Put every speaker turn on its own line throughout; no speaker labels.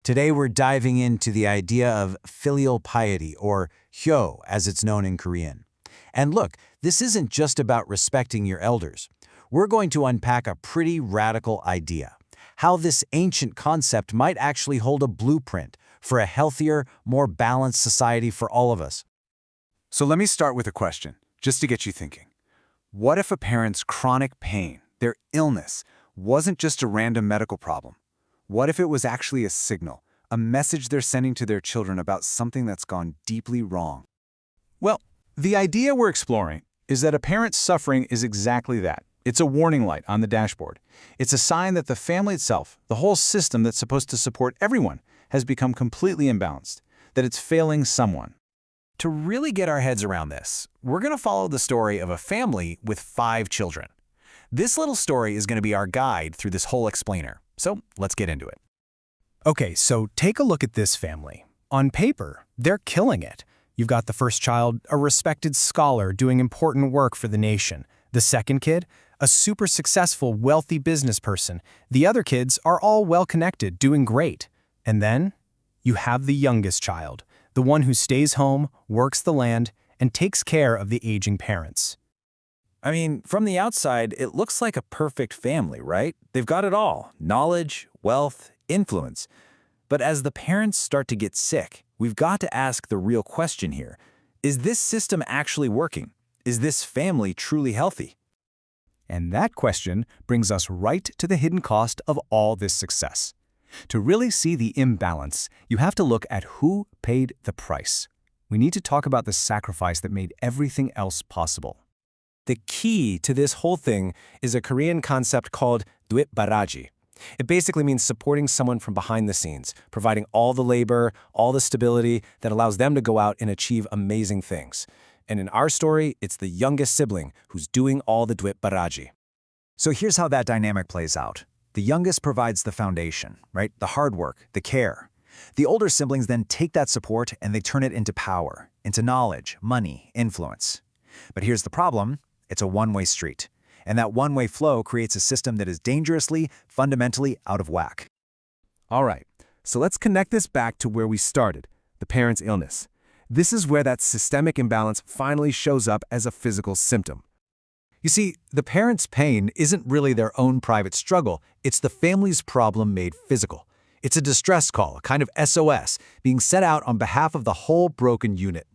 Today we're diving into the idea of filial piety, or hyo as it's known in Korean. And look, this isn't just about respecting your elders. We're going to unpack a pretty radical idea, how this ancient concept might actually hold a blueprint for a healthier, more balanced society for all of us.
So let me start with a question, just to get you thinking. What if a parent's chronic pain, their illness, wasn't just a random medical problem? What if it was actually a signal, a message they're sending to their children about something that's gone deeply wrong?
Well, the idea we're exploring is that a parent's suffering is exactly that. It's a warning light on the dashboard. It's a sign that the family itself, the whole system that's supposed to support everyone, has become completely imbalanced, that it's failing someone.
To really get our heads around this, we're going to follow the story of a family with 5 children. This little story is going to be our guide through this whole explainer. So let's get into it.
Okay, so take a look at this family. On paper, they're killing it. You've got the first child, a respected scholar doing important work for the nation. The second kid, a super successful, wealthy business person. The other kids are all well-connected, doing great. And then you have the youngest child, the one who stays home, works the land, and takes care of the aging parents.
I mean, from the outside, it looks like a perfect family, right? They've got it all: knowledge, wealth, influence. But as the parents start to get sick, we've got to ask the real question here. Is this system actually working? Is this family truly healthy?
And that question brings us right to the hidden cost of all this success. To really see the imbalance, you have to look at who paid the price. We need to talk about the sacrifice that made everything else possible.
The key to this whole thing is a Korean concept called baraji. It basically means supporting someone from behind the scenes, providing all the labor, all the stability that allows them to go out and achieve amazing things. And in our story, it's the youngest sibling who's doing all the baraji.
So here's how that dynamic plays out. The youngest provides the foundation, right? The hard work, the care. The older siblings then take that support and they turn it into power, into knowledge, money, influence. But here's the problem. It's a one-way street. And that one-way flow creates a system that is dangerously, fundamentally out of whack.
All right, so let's connect this back to where we started, the parent's illness. This is where that systemic imbalance finally shows up as a physical symptom.
You see, the parent's pain isn't really their own private struggle. It's the family's problem made physical. It's a distress call, a kind of SOS, being set out on behalf of the whole broken unit.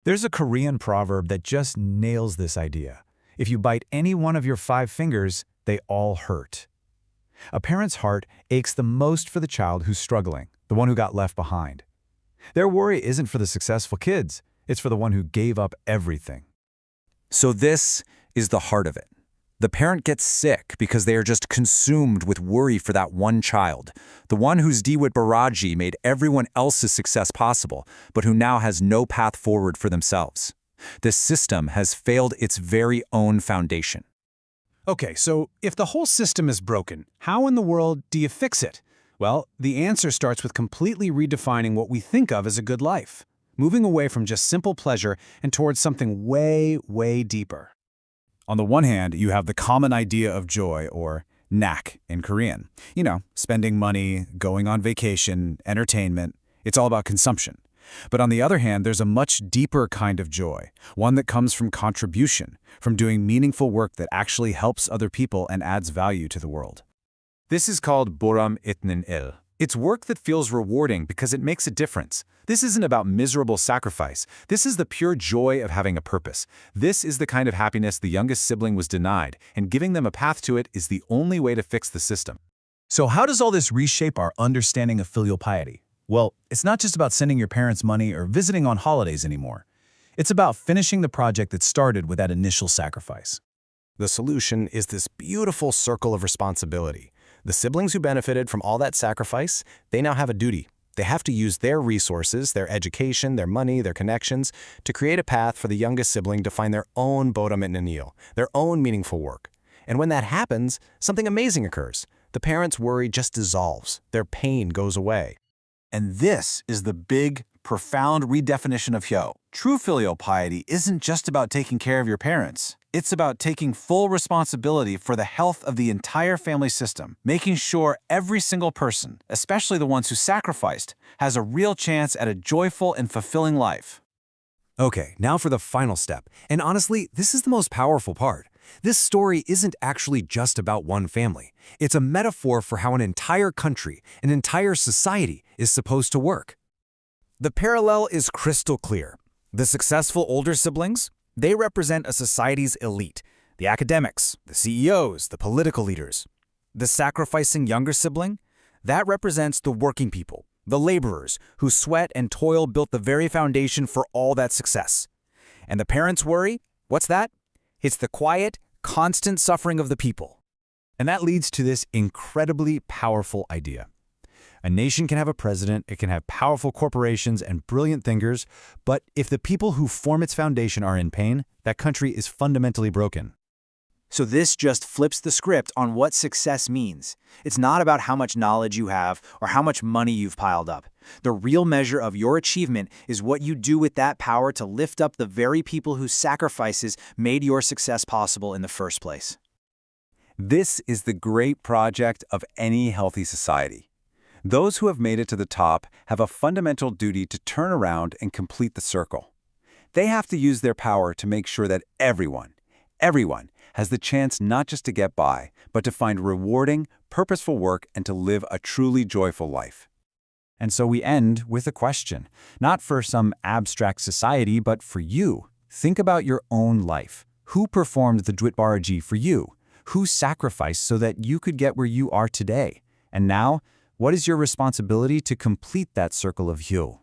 There's a Korean proverb that just nails this idea. If you bite any one of your 5 fingers, they all hurt. A parent's heart aches the most for the child who's struggling, the one who got left behind. Their worry isn't for the successful kids, it's for the one who gave up everything.
So this is the heart of it. The parent gets sick because they are just consumed with worry for that one child, the one whose baraji made everyone else's success possible, but who now has no path forward for themselves. This system has failed its very own foundation.
Okay, so if the whole system is broken, how in the world do you fix it? Well, the answer starts with completely redefining what we think of as a good life, moving away from just simple pleasure and towards something way, way deeper.
On the one hand, you have the common idea of joy, or nak in Korean. You know, spending money, going on vacation, entertainment. It's all about consumption. But on the other hand, there's a much deeper kind of joy, one that comes from contribution, from doing meaningful work that actually helps other people and adds value to the world.
This is called boram itnin il. It's work that feels rewarding because it makes a difference. This isn't about miserable sacrifice. This is the pure joy of having a purpose. This is the kind of happiness the youngest sibling was denied, and giving them a path to it is the only way to fix the system.
So how does all this reshape our understanding of filial piety? Well, it's not just about sending your parents money or visiting on holidays anymore. It's about finishing the project that started with that initial sacrifice.
The solution is this beautiful circle of responsibility. The siblings who benefited from all that sacrifice, they now have a duty. They have to use their resources, their education, their money, their connections, to create a path for the youngest sibling to find their own bodam et nanil, their own meaningful work. And when that happens, something amazing occurs. The parents' worry just dissolves. Their pain goes away.
And this is the big, profound redefinition of hyo. True filial piety isn't just about taking care of your parents.
It's about taking full responsibility for the health of the entire family system, making sure every single person, especially the ones who sacrificed, has a real chance at a joyful and fulfilling life.
Okay, now for the final step. And honestly, this is the most powerful part. This story isn't actually just about one family. It's a metaphor for how an entire country, an entire society, is supposed to work. The parallel is crystal clear. The successful older siblings, they represent a society's elite, the academics, the CEOs, the political leaders. The sacrificing younger sibling, that represents the working people, the laborers whose sweat and toil built the very foundation for all that success. And the parents' worry, what's that? It's the quiet, constant suffering of the people.
And that leads to this incredibly powerful idea. A nation can have a president, it can have powerful corporations and brilliant thinkers, but if the people who form its foundation are in pain, that country is fundamentally broken.
So this just flips the script on what success means. It's not about how much knowledge you have or how much money you've piled up. The real measure of your achievement is what you do with that power to lift up the very people whose sacrifices made your success possible in the first place.
This is the great project of any healthy society. Those who have made it to the top have a fundamental duty to turn around and complete the circle. They have to use their power to make sure that everyone has the chance not just to get by, but to find rewarding, purposeful work and to live a truly joyful life.
And so we end with a question, not for some abstract society, but for you. Think about your own life. Who performed the Dwight Baraji for you? Who sacrificed so that you could get where you are today? And now, what is your responsibility to complete that circle of Hyo?